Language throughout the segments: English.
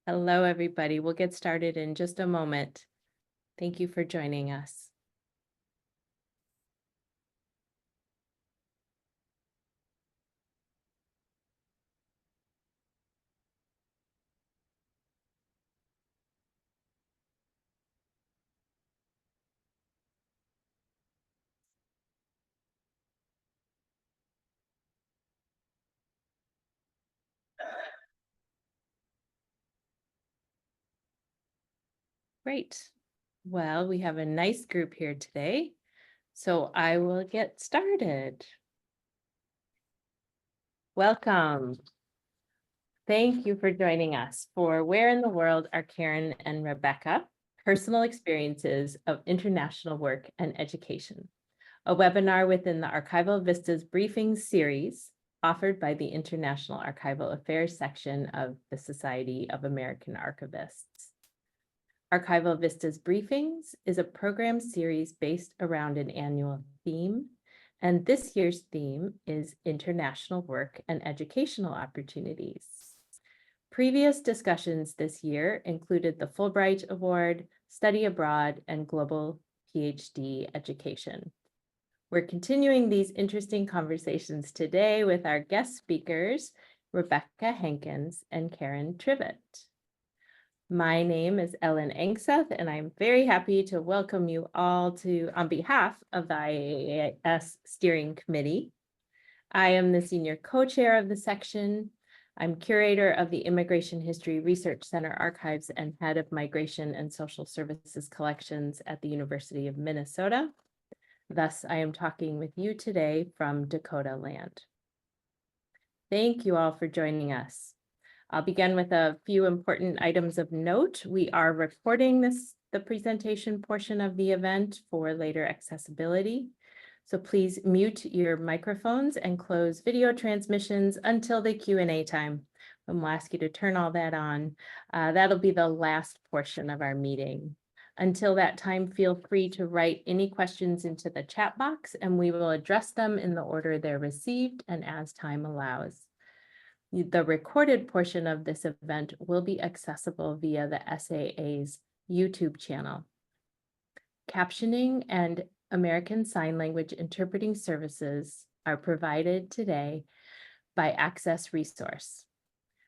Hello, everybody. We'll get started in just a moment. Thank you for joining us. Great. Well, we have a nice group here today, so I will get started. Welcome. Thank you for joining us for Where in the World Are Karen and Rebecca? Personal Experiences of International Work and Education, a webinar within the Archival Vistas Briefings series offered by the International Archival Affairs section of the Society of American Archivists. Archival Vistas Briefings is a program series based around an annual theme, and this year's theme is International Work and Educational Opportunities. Previous discussions this year included the Fulbright Award, Study Abroad, and Global PhD Education. We're continuing these interesting conversations today with our guest speakers, Rebecca Hankins and Karen Trivett. My name is Ellen Angseth, and I'm very happy to welcome you all on behalf of the IAAS Steering Committee. I am the senior co-chair of the section. I'm curator of the Immigration History Research Center Archives and head of Migration and Social Services Collections at the University of Minnesota. Thus, I am talking with you today from Dakota land. Thank you all for joining us. I'll begin with a few important items of note. We are recording the presentation portion of the event for later accessibility. So please mute your microphones and close video transmissions until the Q&A time. And we'll ask you to turn all that on. That'll be the last portion of our meeting. Until that time, feel free to write any questions into the chat box and we will address them in the order they're received and as time allows. The recorded portion of this event will be accessible via the SAA's YouTube channel. Captioning and American Sign Language interpreting services are provided today by Access Resource.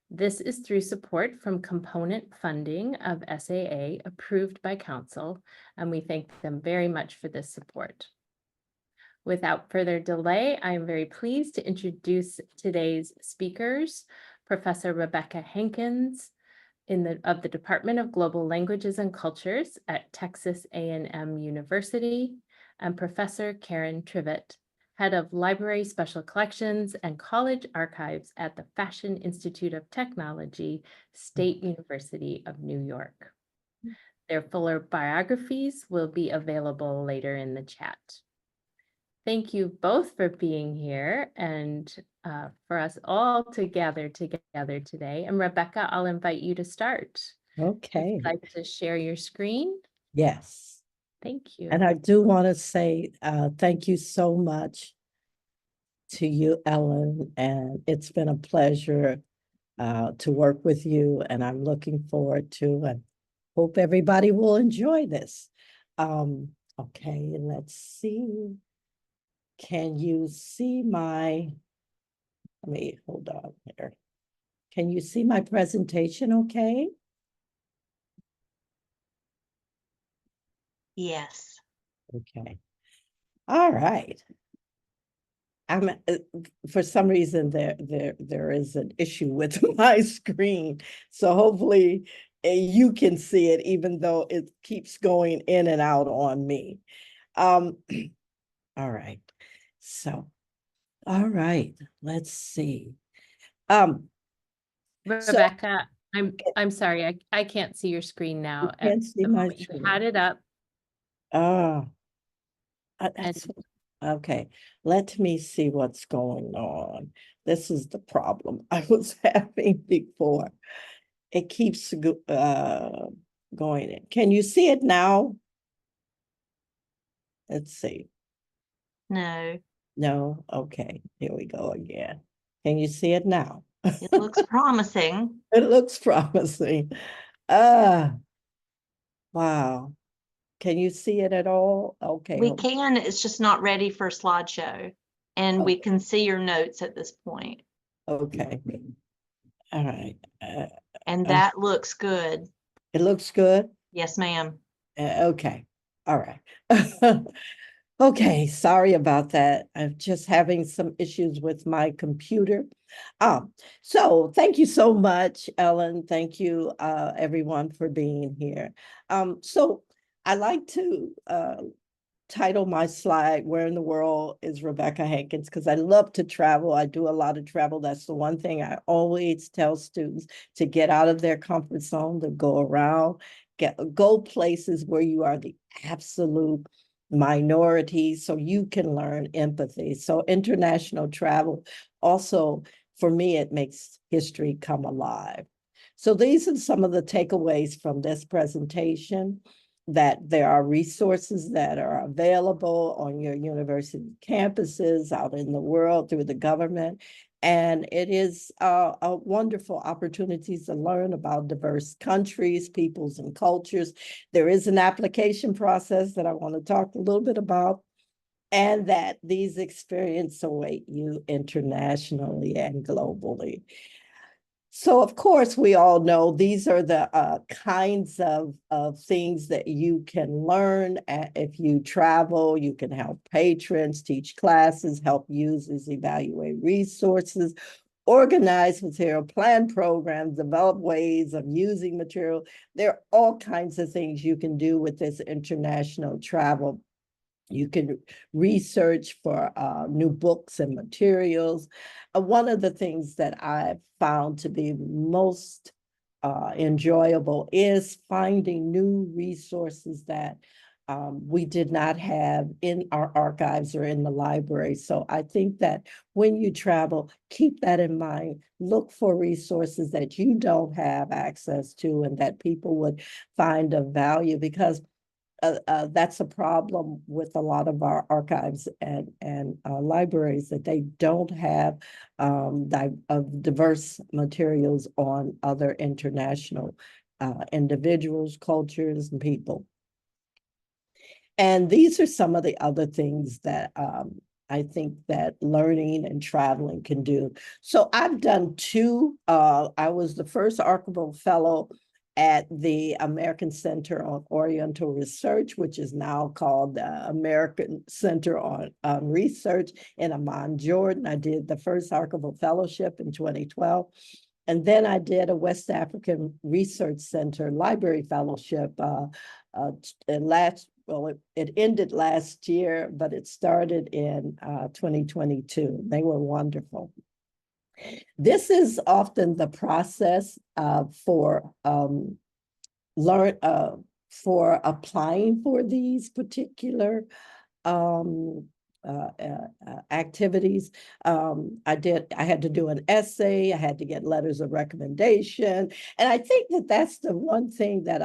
This is through support from component funding of SAA approved by Council, and we thank them very much for this support. Without further delay, I am very pleased to introduce today's speakers, Professor Rebecca Hankins of the Department of Global Languages and Cultures at Texas A&M University, and Professor Karen Trivett, Head of Library Special Collections and College Archives at the Fashion Institute of Technology, State University of New York. Their fuller biographies will be available later in the chat. Thank you both for being here and for us all to gather together today. And Rebecca, I'll invite you to start. Okay. Would you like to share your screen? Yes. Thank you. And I do want to say thank you so much to you, Ellen. And it's been a pleasure to work with you. And I'm looking forward to and hope everybody will enjoy this. Okay, let's see. Can you see let me hold on here. Can you see my presentation okay? Yes. Okay. All right. I'm for some reason there is an issue with my screen. So hopefully you can see it even though it keeps going in and out on me. All right. So, all right, let's see. Rebecca, I'm sorry, I can't see your screen now. You can't see my You screen. had it up. Okay, let me see what's going on. This is the problem I was having before. It keeps going in. Can you see it now? Let's see. No. No? Okay, here we go again. Can you see it now? It looks promising. It looks promising. Ah, wow. Can you see it at all? Okay. We can, it's just not ready for slideshow. And we Okay. can see your notes at this point. Okay. All right. And Uh, that looks good. it looks good. Yes, ma'am. Okay. All right. Okay, sorry about that. I'm just having some issues with my computer. So thank you so much, Ellen. Thank you, everyone, for being here. So I like to title my slide, Where in the World is Rebecca Hankins? Because I love to travel. I do a lot of travel. That's the one thing I always tell students, to get out of their comfort zone, to go around, go places where you are the absolute minority so you can learn empathy. So international travel also, for me, it makes history come alive. So these are some of the takeaways from this presentation: that there are resources that are available on your university campuses, out in the world, through the government. And it is a wonderful opportunity to learn about diverse countries, peoples, and cultures. There is an application process that I want to talk a little bit about, and that these experiences await you internationally and globally. So of course, we all know these are the kinds of things that you can learn if you travel. You can help patrons, teach classes, help users evaluate resources, organize material, plan programs, develop ways of using material. There are all kinds of things you can do with this international travel. You can research for new books and materials. One of the things that I've found to be most enjoyable is finding new resources that we did not have in our archives or in the library. So I think that when you travel, keep that in mind. Look for resources that you don't have access to and that people would find of value, because that's a problem with a lot of our archives and libraries, that they don't have diverse materials on other international individuals, cultures, and people. And these are some of the other things that I think that learning and traveling can do. So I've done two. I was the first Archival Fellow at the American Center on Oriental Research, which is now called the American Center on Research in Amman, Jordan. I did the first Archival Fellowship in 2012. And then I did a West African Research Center Library Fellowship it ended last year, but it started in 2022. They were wonderful. This is often the process for applying for these particular activities. I had to do an essay, I had to get letters of recommendation. And I think that that's the one thing that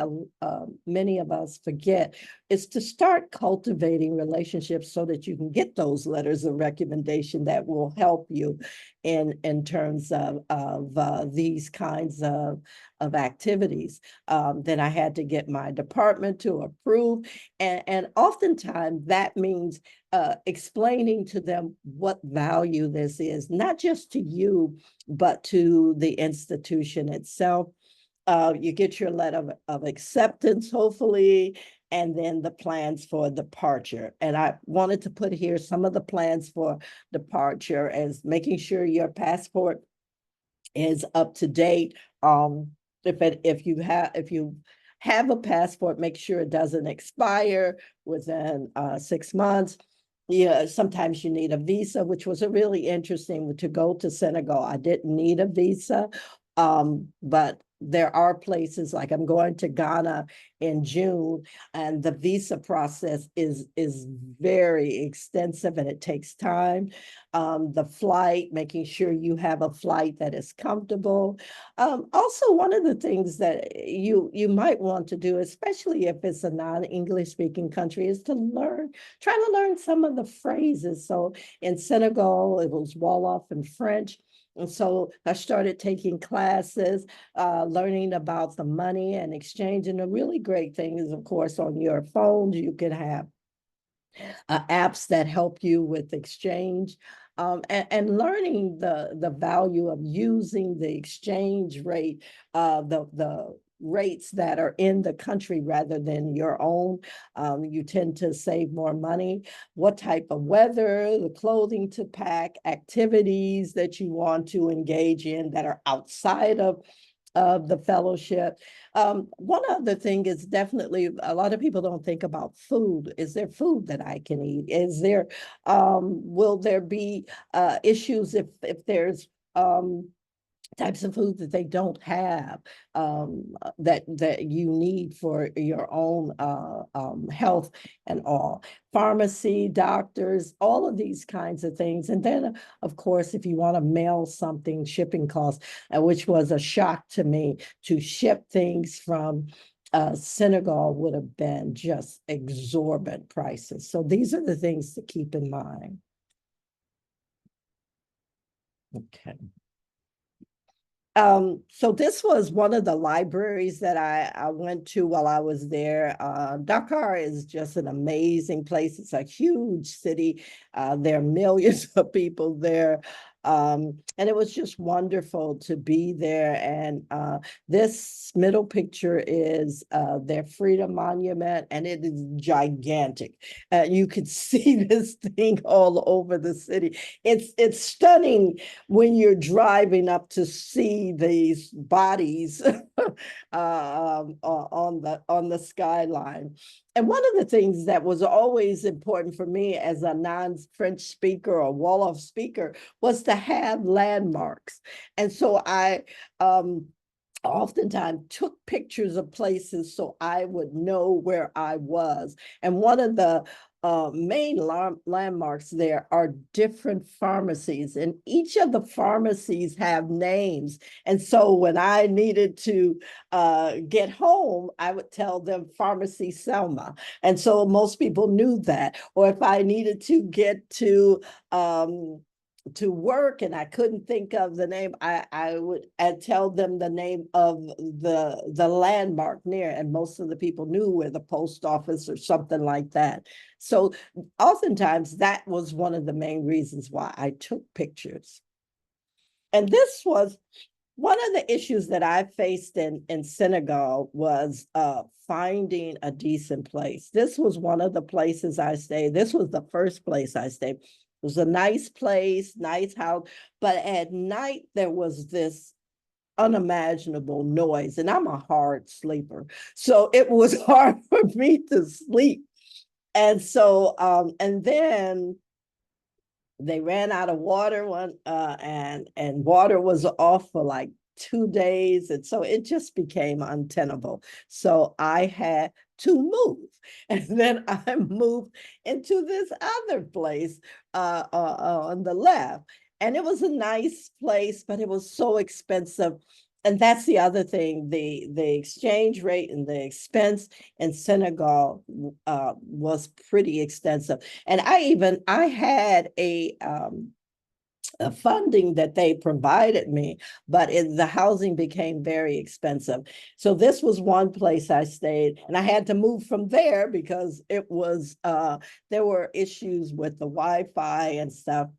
many of us forget, is to start cultivating relationships so that you can get those letters of recommendation that will help you in terms of these kinds of activities. Then I had to get my department to approve. And oftentimes that means explaining to them what value this is, not just to you, but to the institution itself. You get your letter of acceptance, hopefully, and then the plans for departure. And I wanted to put here some of the plans for departure, as making sure your passport is up to date. If you have a passport, make sure it doesn't expire within 6 months. Yeah, sometimes you need a visa, which was a really interesting to go to Senegal. I didn't need a visa, but there are places, like I'm going to Ghana in June, and the visa process is very extensive and it takes time. The flight, making sure you have a flight that is comfortable. Also, one of the things that you might want to do, especially if it's a non-English speaking country, is to try to learn some of the phrases. So in Senegal, it was Wolof and French. And so I started taking classes, learning about the money and exchange. And the really great thing is, of course, on your phones, you can have apps that help you with exchange, and learning the value of using the exchange rate, the rates that are in the country rather than your own. You tend to save more money. What type of weather, the clothing to pack, activities that you want to engage in that are outside of the fellowship. One other thing is definitely a lot of people don't think about food. Is there food that I can eat? Is there, will there be issues if there's types of food that they don't have, that you need for your own health and all. Pharmacy, doctors, all of these kinds of things. And then, of course, if you want to mail something, shipping costs, which was a shock to me, to ship things from Senegal would have been just exorbitant prices. So these are the things to keep in mind. Okay. So this was one of the libraries that I went to while I was there. Dakar is just an amazing place. It's a huge city. There are millions of people there. And it was just wonderful to be there. And this middle picture is their Freedom Monument, and it is gigantic. You could see this thing all over the city. It's stunning when you're driving up to see these bodies on the skyline. And one of the things that was always important for me as a non-French speaker or Wolof speaker was to have landmarks. And so I oftentimes took pictures of places so I would know where I was. And one of the main landmarks there are different pharmacies, and each of the pharmacies have names. And so when I needed to get home, I would tell them Pharmacy Selma. And so most people knew that. Or if I needed to get to work and I couldn't think of the name, I would tell them the name of the landmark near, and most of the people knew where the post office or something like that. So oftentimes that was one of the main reasons why I took pictures. And this was one of the issues that I faced in Senegal was finding a decent place. This was one of the places I stayed. This was the first place I stayed. It was a nice place, nice house, but at night there was this unimaginable noise, and I'm a hard sleeper. So it was hard for me to sleep. And so, and then they ran out of water and water was off for like 2 days. And so it just became untenable. So I had to move. And then I moved into this other place on the left. And it was a nice place, but it was so expensive. And that's the other thing, the exchange rate and the expense in Senegal was pretty extensive. And I had a funding that they provided me, but the housing became very expensive. So this was one place I stayed, and I had to move from there because it was, there were issues with the Wi-Fi and stuff.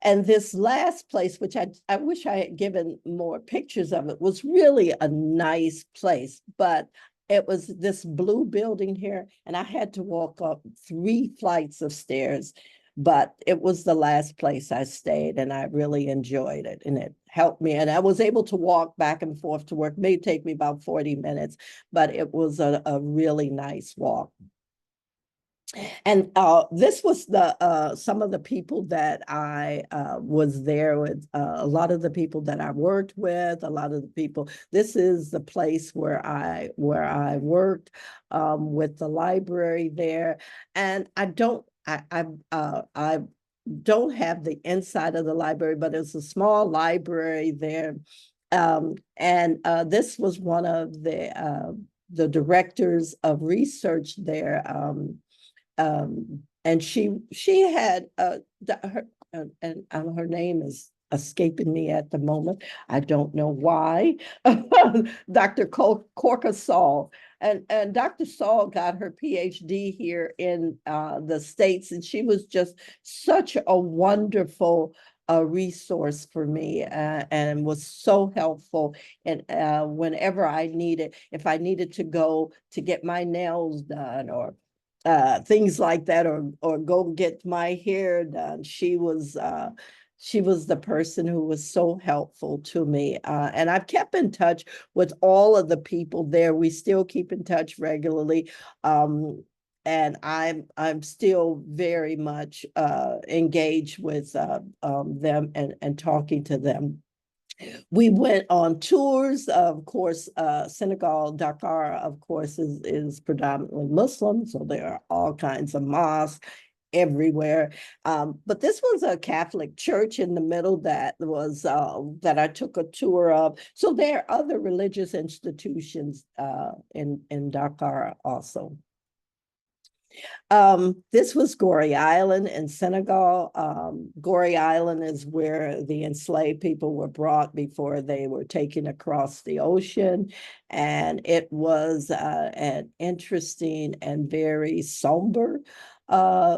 And this last place, which I wish I had given more pictures of it, was really a nice place, but it was this blue building here, and I had to walk up 3 flights of stairs, but it was the last place I stayed, and I really enjoyed it, and it helped me. And I was able to walk back and forth to work. It may take me about 40 minutes, but it was a really nice walk. And this was the some of the people that I was there with, a lot of the people that I worked with, a lot of the people. This is the place where I worked with the library there. And I don't have the inside of the library, but it's a small library there. And this was one of the directors of research there. And she had her name is escaping me at the moment. I don't know why. Dr. Corka Saul. And Dr. Saul got her PhD here in the States, and she was just such a wonderful resource for me, and was so helpful. And whenever I needed, if I needed to go to get my nails done or things like that, or go get my hair done, she was the person who was so helpful to me. And I've kept in touch with all of the people there. We still keep in touch regularly. And I'm still very much engaged with them and talking to them. We went on tours. Of course, Senegal, Dakar, of course, is predominantly Muslim, so there are all kinds of mosques everywhere. But this was a Catholic church in the middle that was that I took a tour of. So there are other religious institutions in Dakar also. This was Gorée Island in Senegal. Gorée Island is where the enslaved people were brought before they were taken across the ocean. And it was an interesting and very somber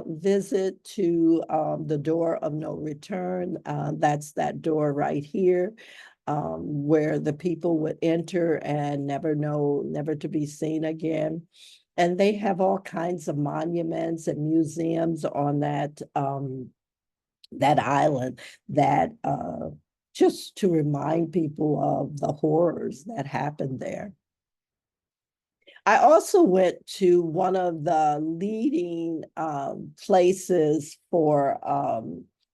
visit to the door of no return. That's that door right here. Where the people would enter and never to be seen again. And they have all kinds of monuments and museums on that island that just to remind people of the horrors that happened there. I also went to one of the leading places for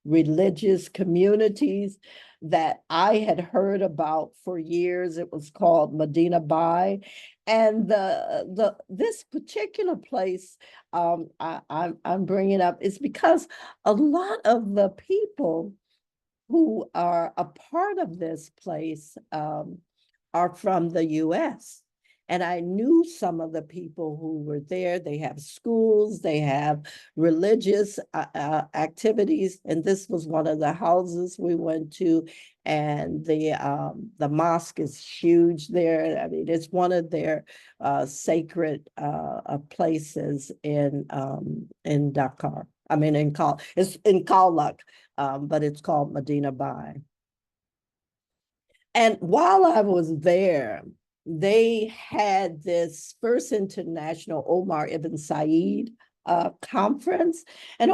religious communities that I had heard about for years. It was called Medina Bay. And this particular place I'm bringing up is because a lot of the people who are a part of this place are from the US. And I knew some of the people who were there. They have schools, they have religious activities. And this was one of the houses we went to. And the mosque is huge there. I mean, it's one of their sacred places in Dakar. I mean, it's in Kaolack, but it's called Medina Bay. And while I was there, they had this first international Omar ibn Said conference. And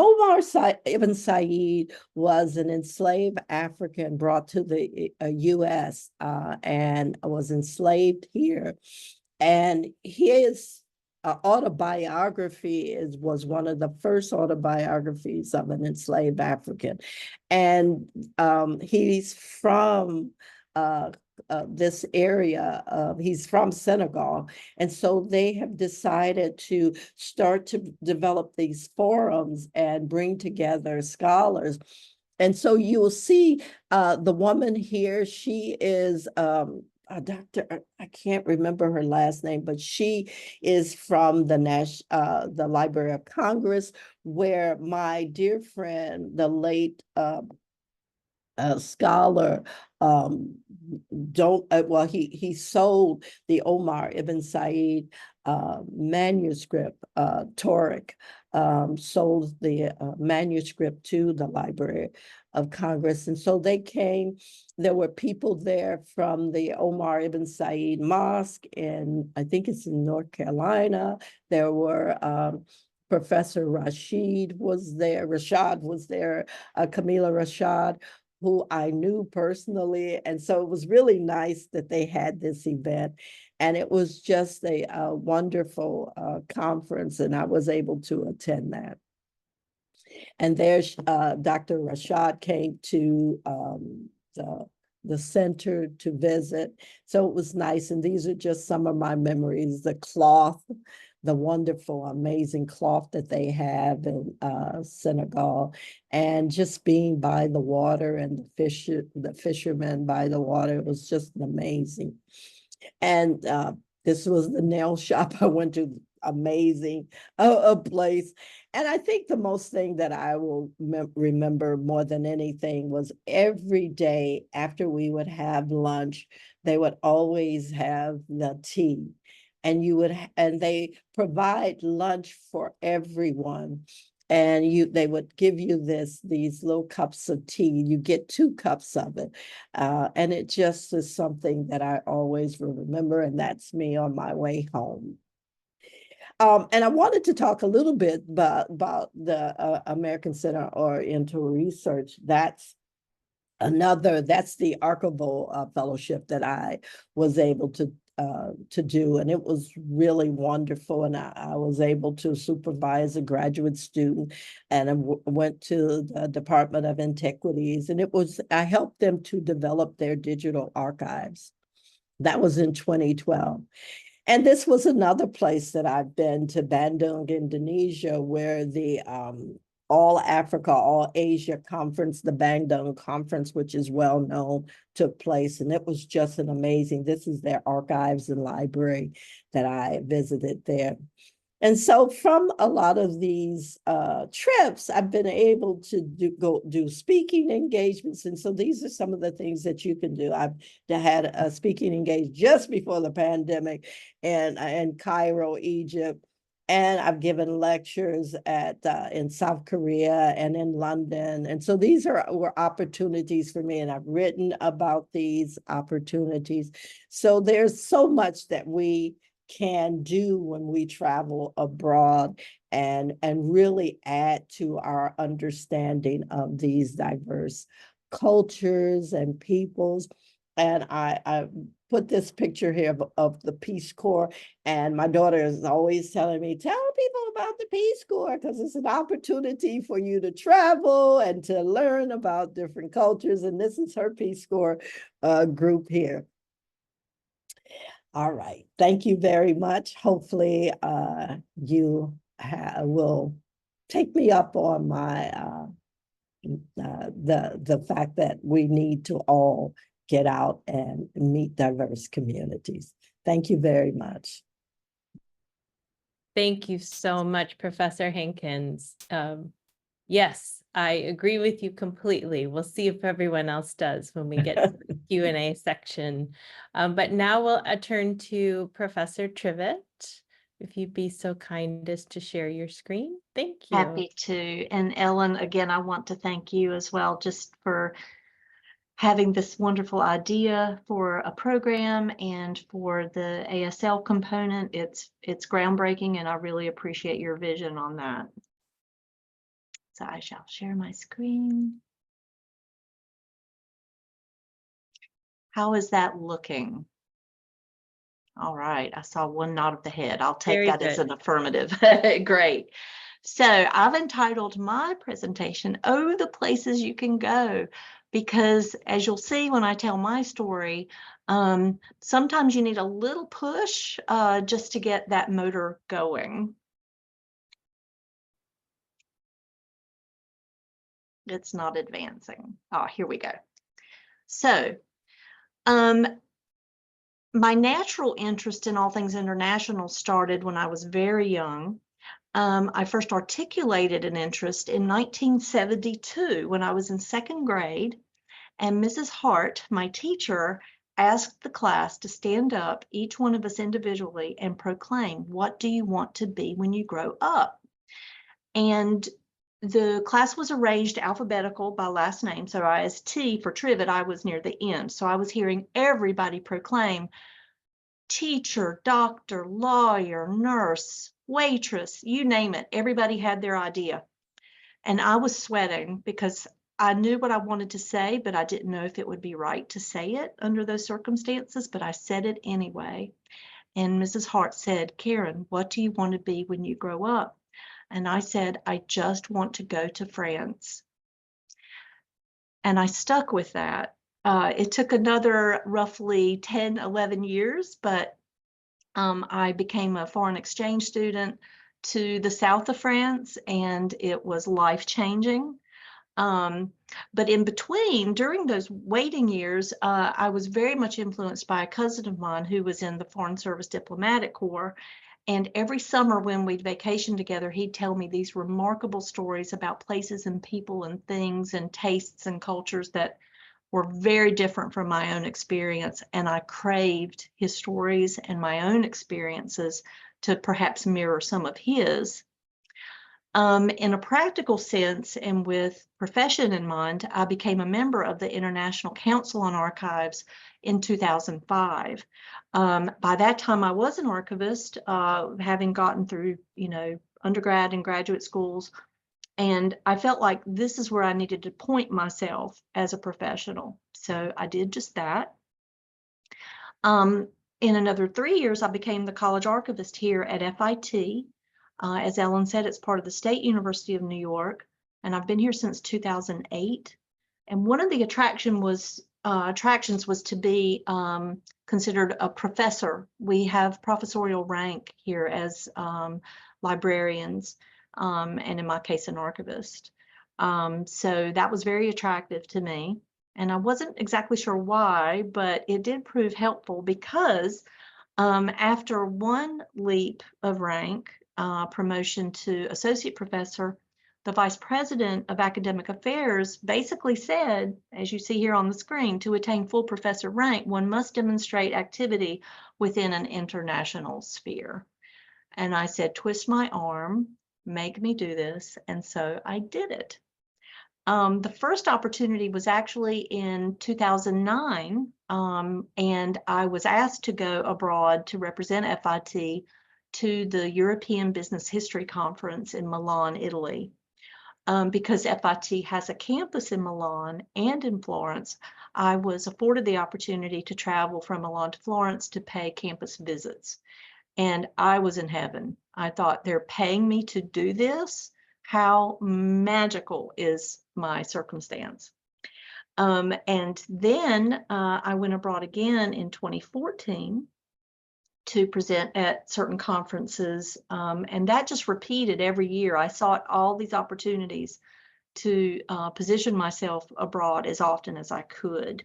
ibn Said was an enslaved African brought to the US and was enslaved here. And his autobiography was one of the first autobiographies of an enslaved African. And he's from this area. He's from Senegal. And so they have decided to start to develop these forums and bring together scholars. And so you will see the woman here, she is a doctor, I can't remember her last name, but she is from the Library of Congress, where my dear friend, the late scholar, he sold the Omar ibn Said manuscript, Tariq, sold the manuscript to the Library of Congress. And so they came, there were people there from the Omar ibn Said Mosque I think it's in North Carolina. There were Professor Rashad was there, Camila Rashad, who I knew personally. And so it was really nice that they had this event. And it was just a wonderful conference, and I was able to attend that. And there, Dr. Rashad came to the center to visit. So it was nice. And these are just some of my memories. The cloth, the wonderful, amazing cloth that they have in Senegal, and just being by the water and the fishermen by the water, it was just amazing. And this was the nail shop I went to. amazing a place. And I think the most thing that I will remember more than anything was every day after we would have lunch, they would always have the tea. And and they provide lunch for everyone. And they would give you these little cups of tea. You get 2 cups of it. And it just is something that I always will remember. And that's me on my way home. And I wanted to talk a little bit about the American Center for Oriental Research. That's the Archival fellowship that I was able to do, and it was really wonderful. And I was able to supervise a graduate student, and I went to the Department of Antiquities, and I helped them to develop their digital archives. That was in 2012. And this was another place that I've been to, Bandung, Indonesia, where the All Africa, All Asia Conference, the Bandung Conference, which is well known, took place. And it was just this is their archives and library that I visited there. And so from a lot of these trips, I've been able to go do speaking engagements. And so these are some of the things that you can do. I've had a speaking engagement just before the pandemic in Cairo, Egypt. And I've given lectures in South Korea and in London. And so these were opportunities for me, and I've written about these opportunities. So there's so much that we can do when we travel abroad and really add to our understanding of these diverse cultures and peoples. And I put this picture here of the Peace Corps, and my daughter is always telling me, tell people about the Peace Corps, because it's an opportunity for you to travel and to learn about different cultures. And this is her Peace Corps group here. All right. Thank you very much. Hopefully you will take me up on my the fact that we need to all get out and meet diverse communities. Thank you very much. Thank you so much, Professor Hankins. Yes, I agree with you completely. We'll see if everyone else does when we get to the Q&A section. But now we'll turn to Professor Trivett. If you'd be so kind as to share your screen. Thank you. Happy to. And Ellen, again, I want to thank you as well, just for having this wonderful idea for a program and for the ASL component. It's groundbreaking, and I really appreciate your vision on that. So I shall share my screen. How is that looking? All right, I saw one nod of the head. I'll take that as an affirmative. Great. So I've entitled my presentation, "Oh, the Places You Can Go," because as you'll see when I tell my story, sometimes you need a little push just to get that motor going. It's not advancing. Oh, here we go. So, my natural interest in all things international started when I was very young. I first articulated an interest in 1972 when I was in 2nd grade, and Mrs. Hart, my teacher, asked the class to stand up, each one of us individually, and proclaim, "What do you want to be when you grow up?" And the class was arranged alphabetical by last name. So I, as T for Trivett, I was near the end. So I was hearing everybody proclaim teacher, doctor, lawyer, nurse, waitress, you name it. Everybody had their idea. And I was sweating because I knew what I wanted to say, but I didn't know if it would be right to say it under those circumstances, but I said it anyway. And Mrs. Hart said, "Karen, what do you want to be when you grow up?" And I said, "I just want to go to France." And I stuck with that. It took another roughly 10, 11 years, but I became a foreign exchange student to the south of France, and it was life-changing. But in between, during those waiting years, I was very much influenced by a cousin of mine who was in the Foreign Service Diplomatic Corps. And every summer when we'd vacation together, he'd tell me these remarkable stories about places and people and things and tastes and cultures that were very different from my own experience. And I craved his stories and my own experiences to perhaps mirror some of his. In a practical sense and with profession in mind, I became a member of the International Council on Archives in 2005. By that time, I was an archivist, having gotten through, undergrad and graduate schools. And I felt like this is where I needed to point myself as a professional. So I did just that. In another 3 years, I became the college archivist here at FIT. As Ellen said, it's part of the State University of New York, and I've been here since 2008. And one of the attractions was to be considered a professor. We have professorial rank here as librarians, and in my case, an archivist. So that was very attractive to me. And I wasn't exactly sure why, but it did prove helpful because after one leap of rank, promotion to associate professor, the vice president of academic affairs basically said, as you see here on the screen, to attain full professor rank, one must demonstrate activity within an international sphere. And I said, twist my arm, make me do this. And so I did it. The first opportunity was actually in 2009, and I was asked to go abroad to represent FIT to the European Business History Conference in Milan, Italy. Because FIT has a campus in Milan and in Florence, I was afforded the opportunity to travel from Milan to Florence to pay campus visits. And I was in heaven. I thought, they're paying me to do this? How magical is my circumstance? And then I went abroad again in 2014 to present at certain conferences, and that just repeated every year. I sought all these opportunities to position myself abroad as often as I could.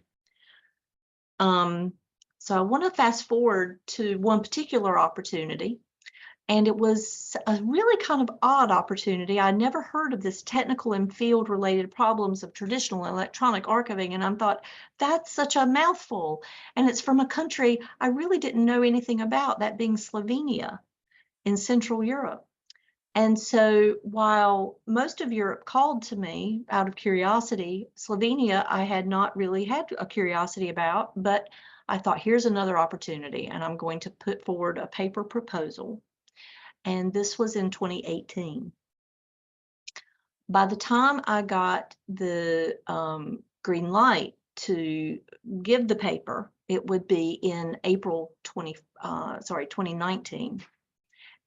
So I want to fast forward to one particular opportunity, and it was a really kind of odd opportunity. I never heard of this technical and field related problems of traditional electronic archiving. And I thought, that's such a mouthful. And it's from a country I really didn't know anything about, that being Slovenia in Central Europe. And so while most of Europe called to me out of curiosity, Slovenia I had not really had a curiosity about, but I thought, here's another opportunity, and I'm going to put forward a paper proposal. And this was in 2018. By the time I got the green light to give the paper, it would be in April 2019.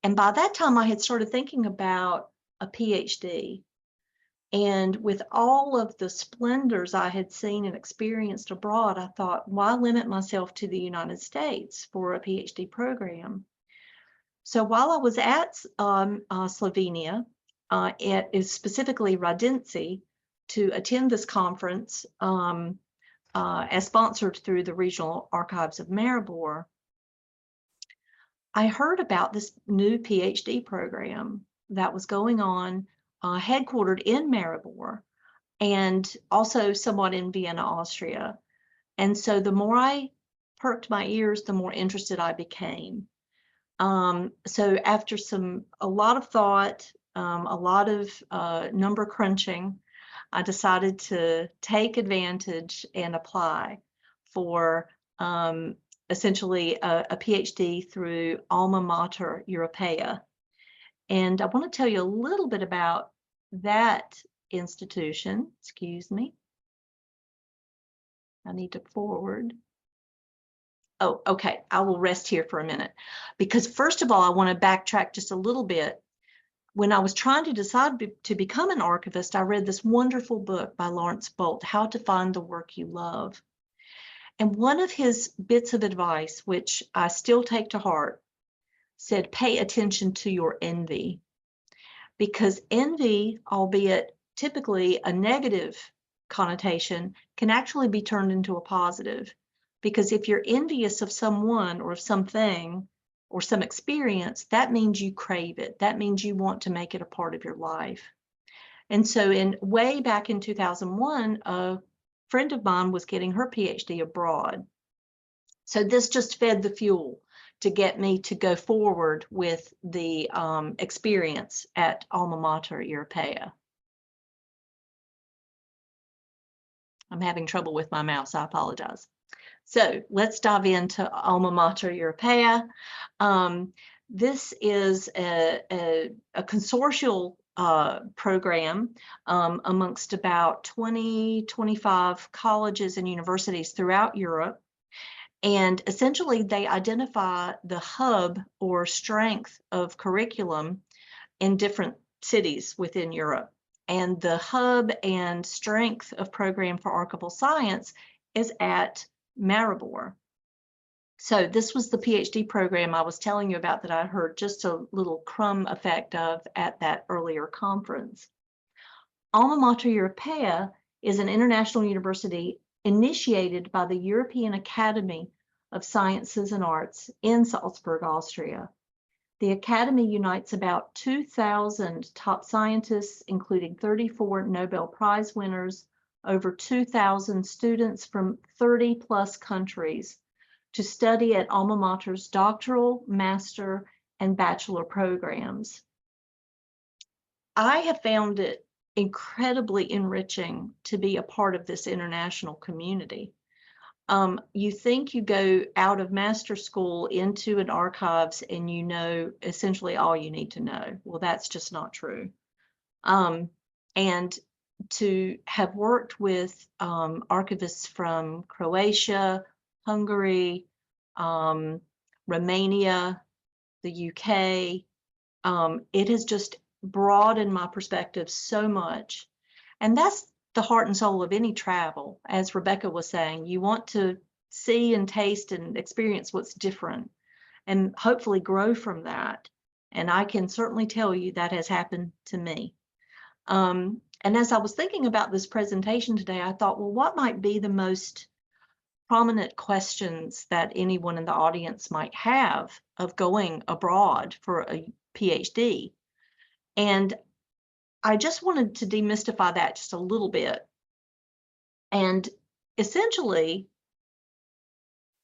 And by that time, I had started thinking about a PhD. And with all of the splendors I had seen and experienced abroad, I thought, why limit myself to the United States for a PhD program? So while I was at Slovenia, it is specifically Radenci, to attend this conference as sponsored through the Regional Archives of Maribor, I heard about this new PhD program that was going on, headquartered in Maribor, and also somewhat in Vienna, Austria. And so the more I perked my ears, the more interested I became. So after a lot of thought, a lot of number crunching, I decided to take advantage and apply for essentially a PhD through Alma Mater Europaea. And I want to tell you a little bit about that institution. Excuse me. I need to forward. Oh, okay. I will rest here for a minute, because first of all, I want to backtrack just a little bit. When I was trying to decide to become an archivist, I read this wonderful book by Lawrence Bolt, How to Find the Work You Love. And one of his bits of advice, which I still take to heart, said, pay attention to your envy. Because envy, albeit typically a negative connotation, can actually be turned into a positive. Because if you're envious of someone or of something, or some experience, that means you crave it. That means you want to make it a part of your life. And so way back in 2001, a friend of mine was getting her PhD abroad. So this just fed the fuel to get me to go forward with the experience at Alma Mater Europaea. I'm having trouble with my mouse, I apologize. So let's dive into Alma Mater Europaea. This is a consortial program amongst about 25 colleges and universities throughout Europe. And essentially, they identify the hub or strength of curriculum in different cities within Europe. And the hub and strength of program for archival science is at Maribor. So this was the PhD program I was telling you about that I heard just a little crumb effect of at that earlier conference. Alma Mater Europaea is an international university initiated by the European Academy of Sciences and Arts in Salzburg, Austria. The Academy unites about 2,000 top scientists, including 34 Nobel Prize winners, over 2,000 students from 30 plus countries to study at Alma Mater's doctoral, master, and bachelor programs. I have found it incredibly enriching to be a part of this international community. You think you go out of master school into an archives and you know essentially all you need to know. Well, that's just not true. And to have worked with archivists from Croatia, Hungary, Romania, the UK, it has just broadened my perspective so much. And that's the heart and soul of any travel. As Rebecca was saying, you want to see and taste and experience what's different and hopefully grow from that. And I can certainly tell you that has happened to me. And as I was thinking about this presentation today, I thought, well, what might be the most prominent questions that anyone in the audience might have of going abroad for a PhD? And I just wanted to demystify that just a little bit. And essentially,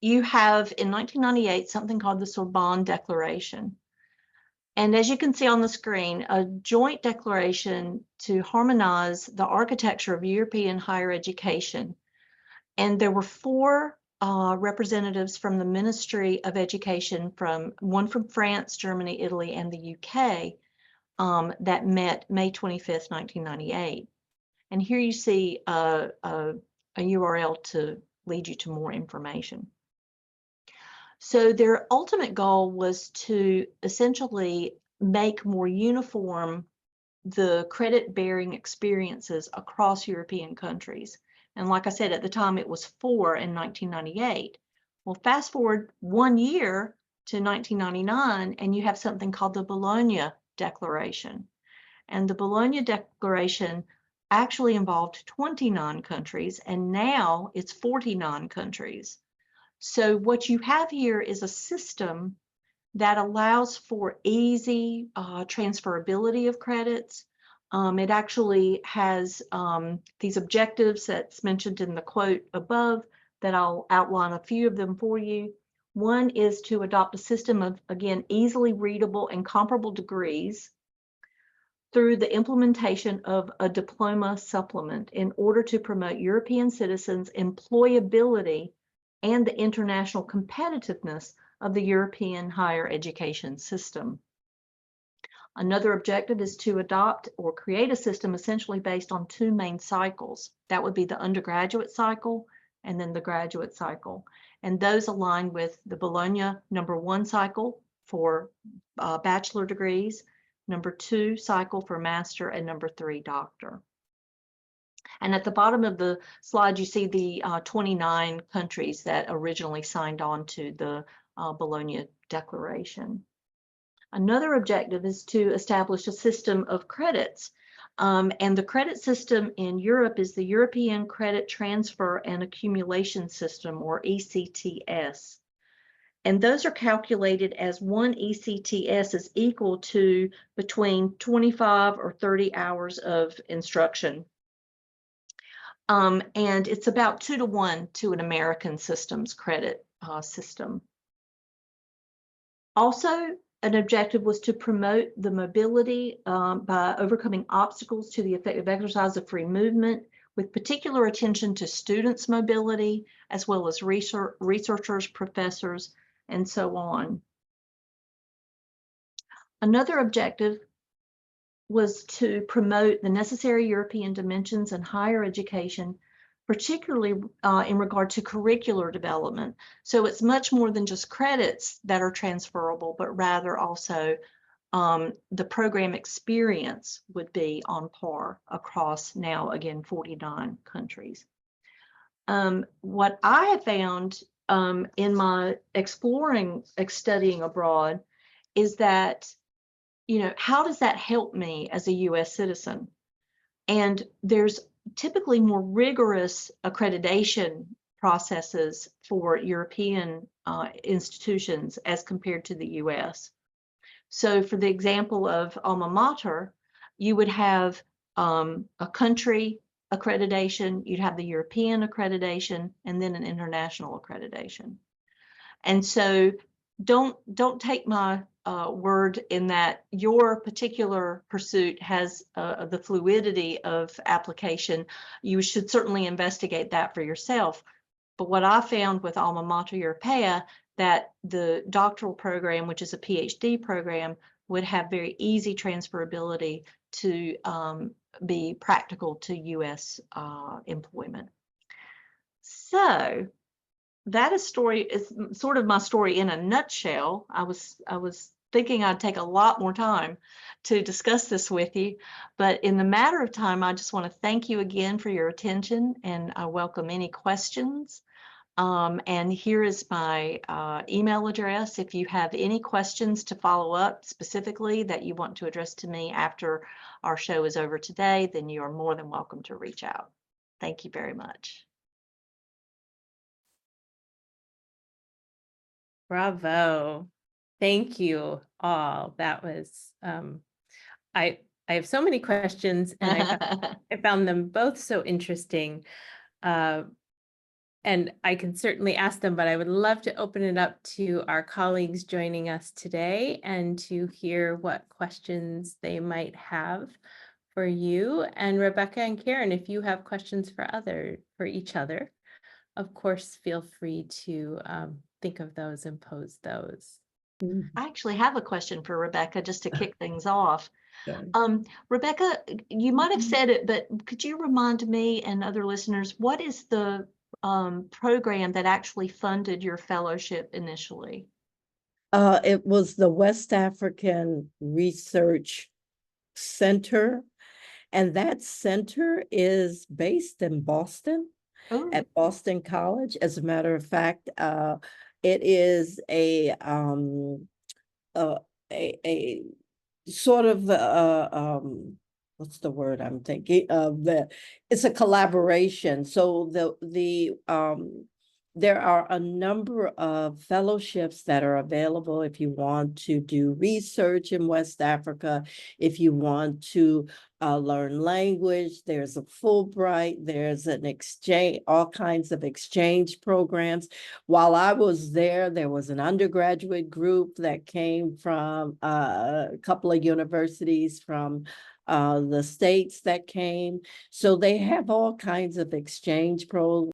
you have in 1998 something called the Sorbonne Declaration. And as you can see on the screen, a joint declaration to harmonize the architecture of European higher education. And there were 4 representatives from the Ministry of Education, one from France, Germany, Italy, and the UK, that met May 25th, 1998. And here you see a URL to lead you to more information. So their ultimate goal was to essentially make more uniform the credit-bearing experiences across European countries. And like I said, at the time it was 4 in 1998. Well, fast forward 1 year to 1999, and you have something called the Bologna Declaration. And the Bologna Declaration actually involved 29 countries, and now it's 49 countries. So what you have here is a system that allows for easy transferability of credits. It actually has these objectives that's mentioned in the quote above that I'll outline a few of them for you. One is to adopt a system of, again, easily readable and comparable degrees through the implementation of a diploma supplement in order to promote European citizens' employability and the international competitiveness of the European higher education system. Another objective is to adopt or create a system essentially based on 2 main cycles. That would be the undergraduate cycle and then the graduate cycle. And those align with the Bologna #1 cycle for bachelor degrees, #2 cycle for master, and #3 doctor. And at the bottom of the slide, you see the 29 countries that originally signed on to the Bologna Declaration. Another objective is to establish a system of credits. And the credit system in Europe is the European Credit Transfer and Accumulation System, or ECTS. And those are calculated as one ECTS is equal to between 25 or 30 hours of instruction. And it's about 2 to 1 to an American systems credit system. Also, an objective was to promote the mobility by overcoming obstacles to the effective exercise of free movement, with particular attention to students' mobility, as well as researchers, professors, and so on. Another objective was to promote the necessary European dimensions in higher education, particularly in regard to curricular development. So it's much more than just credits that are transferable, but rather also the program experience would be on par across now, again, 49 countries. What I have found in my studying abroad is that, you know, how does that help me as a US citizen? And there's typically more rigorous accreditation processes for European institutions as compared to the US. So for the example of alma mater, you would have a country accreditation, you'd have the European accreditation, and then an international accreditation. And so don't take my word in that your particular pursuit has the fluidity of application. You should certainly investigate that for yourself. But what I found with Alma Mater Europaea, that the doctoral program, which is a PhD program, would have very easy transferability to be practical to US employment. So that is sort of my story in a nutshell. I was thinking I'd take a lot more time to discuss this with you, but in the matter of time, I just want to thank you again for your attention, and I welcome any questions. And here is my email address. If you have any questions to follow up specifically that you want to address to me after our show is over today, then you are more than welcome to reach out. Thank you very much. Bravo. Thank you all. That was, I have so many questions, and I found them both so interesting. And I can certainly ask them, but I would love to open it up to our colleagues joining us today and to hear what questions they might have for you. And Rebecca and Karen, if you have questions for each other, of course, feel free to think of those and pose those. I actually have a question for Rebecca just to kick things off. Okay. Rebecca, you might have said it, but could you remind me and other listeners, what is the program that actually funded your fellowship initially? It was the West African Research Center, and that center is based in Boston, Oh, at Boston College. As a matter of fact, it is a sort of what's the word I'm thinking of? It's a collaboration. So there are a number of fellowships that are available if you want to do research in West Africa, if you want to learn language. There's a Fulbright, there's an exchange, all kinds of exchange programs. While I was there was an undergraduate group that came from a couple of universities from the States that came. So they have all kinds of exchange programs.